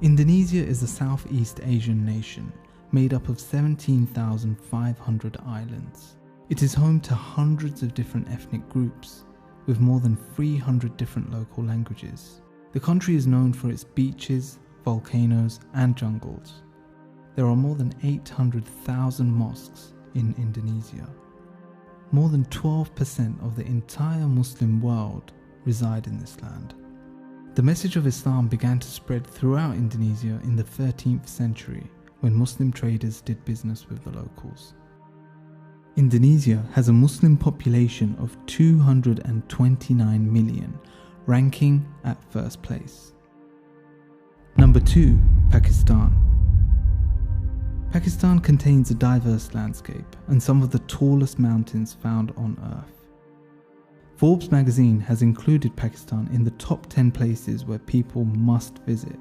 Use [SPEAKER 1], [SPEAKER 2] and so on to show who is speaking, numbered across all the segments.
[SPEAKER 1] Indonesia is a Southeast Asian nation made up of 17,500 islands. It is home to hundreds of different ethnic groups, with more than 300 different local languages. The country is known for its beaches, volcanoes, and jungles. There are more than 800,000 mosques in Indonesia. More than 12% of the entire Muslim world reside in this land. The message of Islam began to spread throughout Indonesia in the 13th century when Muslim traders did business with the locals. Indonesia has a Muslim population of 229 million, ranking at first place. Number 2, Pakistan. Pakistan contains a diverse landscape and some of the tallest mountains found on Earth. Forbes magazine has included Pakistan in the top 10 places where people must visit.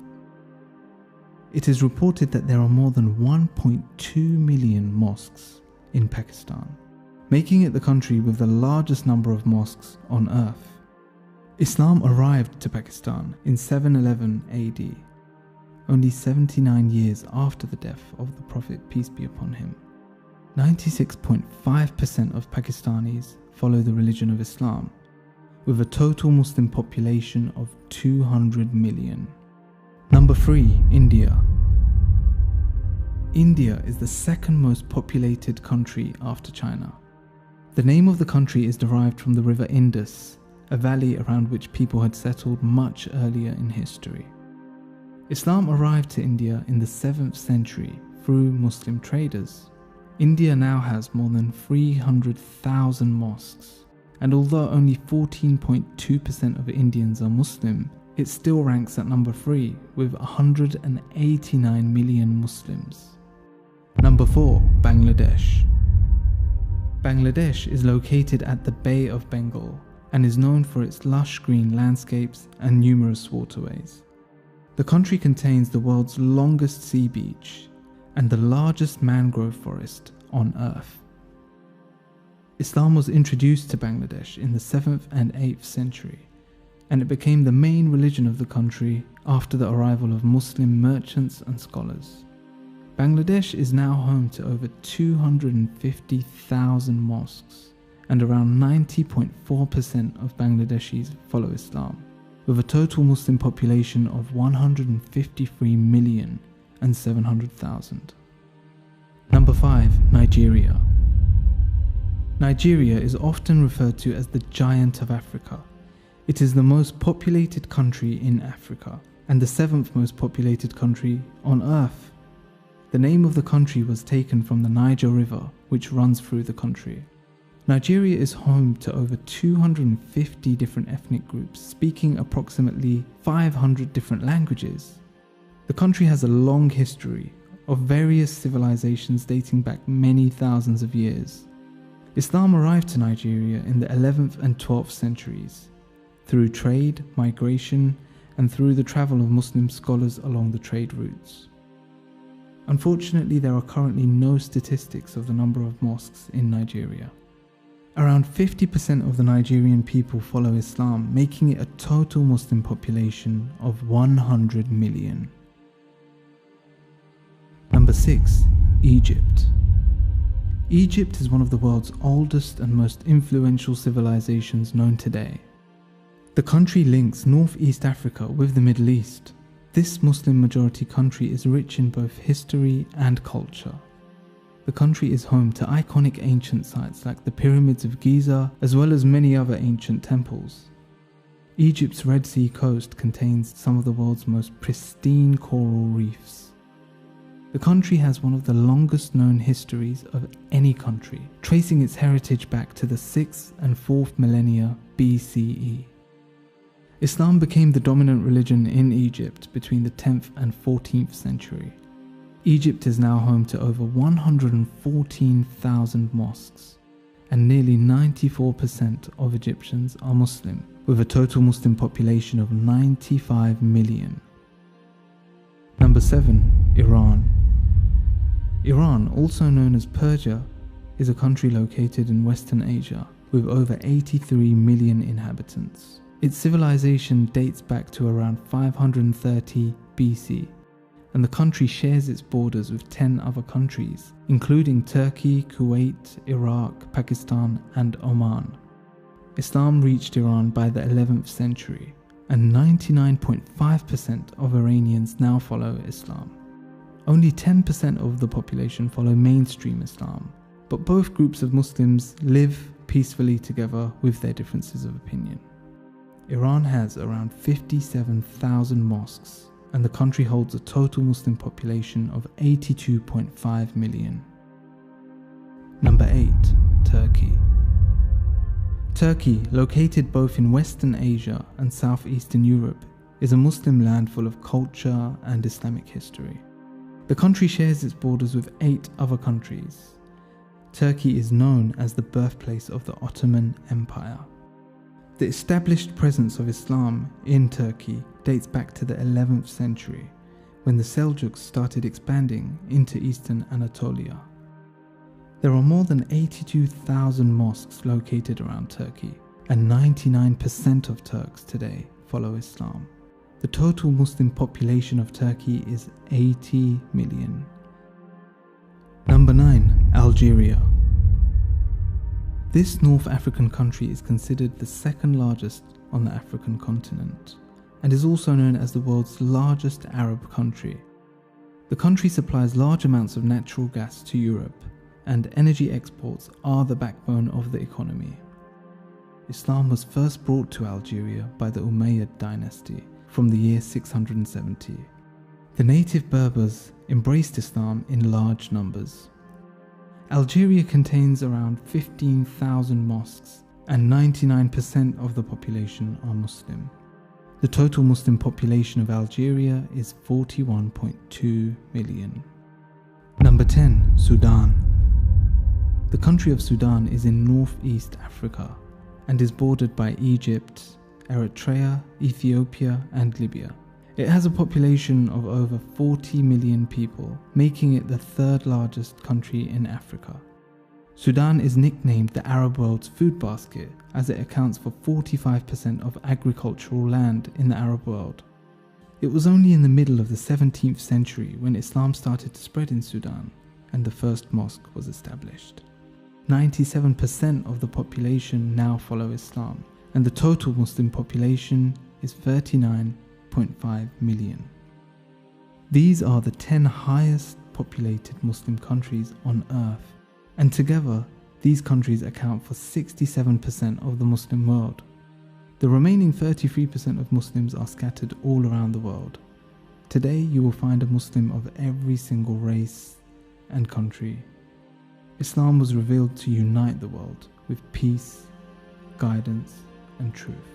[SPEAKER 1] It is reported that there are more than 1.2 million mosques in Pakistan, making it the country with the largest number of mosques on Earth. Islam arrived to Pakistan in 711 AD, only 79 years after the death of the Prophet, peace be upon him. 96.5% of Pakistanis follow the religion of Islam, with a total Muslim population of 200 million. Number 3, India. India is the second most populated country after China. The name of the country is derived from the river Indus, a valley around which people had settled much earlier in history. Islam arrived to India in the 7th century through Muslim traders. India now has more than 300,000 mosques, and although only 14.2% of Indians are Muslim, it still ranks at number 3 with 189 million Muslims. Number 4, Bangladesh. Bangladesh is located at the Bay of Bengal and is known for its lush green landscapes and numerous waterways. The country contains the world's longest sea beach and the largest mangrove forest on Earth. Islam was introduced to Bangladesh in the 7th and 8th century, and it became the main religion of the country after the arrival of Muslim merchants and scholars. Bangladesh is now home to over 250,000 mosques, and around 90.4% of Bangladeshis follow Islam, with a total Muslim population of 153,700,000. Number 5, Nigeria. Nigeria is often referred to as the Giant of Africa. It is the most populated country in Africa and the 7th most populated country on Earth. The name of the country was taken from the Niger River, which runs through the country. Nigeria is home to over 250 different ethnic groups, speaking approximately 500 different languages. The country has a long history of various civilizations dating back many thousands of years. Islam arrived to Nigeria in the 11th and 12th centuries, through trade, migration, and through the travel of Muslim scholars along the trade routes. Unfortunately, there are currently no statistics of the number of mosques in Nigeria. Around 50% of the Nigerian people follow Islam, making it a total Muslim population of 100 million. Number 6, Egypt. Egypt is one of the world's oldest and most influential civilizations known today. The country links Northeast Africa with the Middle East. This Muslim-majority country is rich in both history and culture. The country is home to iconic ancient sites like the pyramids of Giza, as well as many other ancient temples. Egypt's Red Sea coast contains some of the world's most pristine coral reefs. The country has one of the longest known histories of any country, tracing its heritage back to the 6th and 4th millennia BCE. Islam became the dominant religion in Egypt between the 10th and 14th century. Egypt is now home to over 114,000 mosques, and nearly 94% of Egyptians are Muslim, with a total Muslim population of 95 million. Number 7, Iran. Iran, also known as Persia, is a country located in Western Asia with over 83 million inhabitants. Its civilization dates back to around 530 BC and the country shares its borders with 10 other countries, including Turkey, Kuwait, Iraq, Pakistan, and Oman. Islam reached Iran by the 11th century, and 99.5% of Iranians now follow Islam. Only 10% of the population follow mainstream Islam, but both groups of Muslims live peacefully together with their differences of opinion. Iran has around 57,000 mosques, and the country holds a total Muslim population of 82.5 million. Number 8. Turkey. Turkey, located both in Western Asia and Southeastern Europe, is a Muslim land full of culture and Islamic history. The country shares its borders with 8 other countries. Turkey is known as the birthplace of the Ottoman Empire. The established presence of Islam in Turkey dates back to the 11th century, when the Seljuks started expanding into eastern Anatolia. There are more than 82,000 mosques located around Turkey, and 99% of Turks today follow Islam. The total Muslim population of Turkey is 80 million. Number 9. Algeria. This North African country is considered the second largest on the African continent, and is also known as the world's largest Arab country. The country supplies large amounts of natural gas to Europe, and energy exports are the backbone of the economy. Islam was first brought to Algeria by the Umayyad dynasty from the year 670. The native Berbers embraced Islam in large numbers. Algeria contains around 15,000 mosques, and 99% of the population are Muslim. The total Muslim population of Algeria is 41.2 million. Number 10. Sudan. The country of Sudan is in northeast Africa and is bordered by Egypt, Eritrea, Ethiopia, and Libya. It has a population of over 40 million people, making it the 3rd largest country in Africa. Sudan is nicknamed the Arab world's food basket, as it accounts for 45% of agricultural land in the Arab world. It was only in the middle of the 17th century when Islam started to spread in Sudan, and the first mosque was established. 97% of the population now follow Islam, and the total Muslim population is 39.5 million. These are the 10 highest populated Muslim countries on earth, and together these countries account for 67% of the Muslim world. The remaining 33% of Muslims are scattered all around the world. Today you will find a Muslim of every single race and country. Islam was revealed to unite the world with peace, guidance, and truth.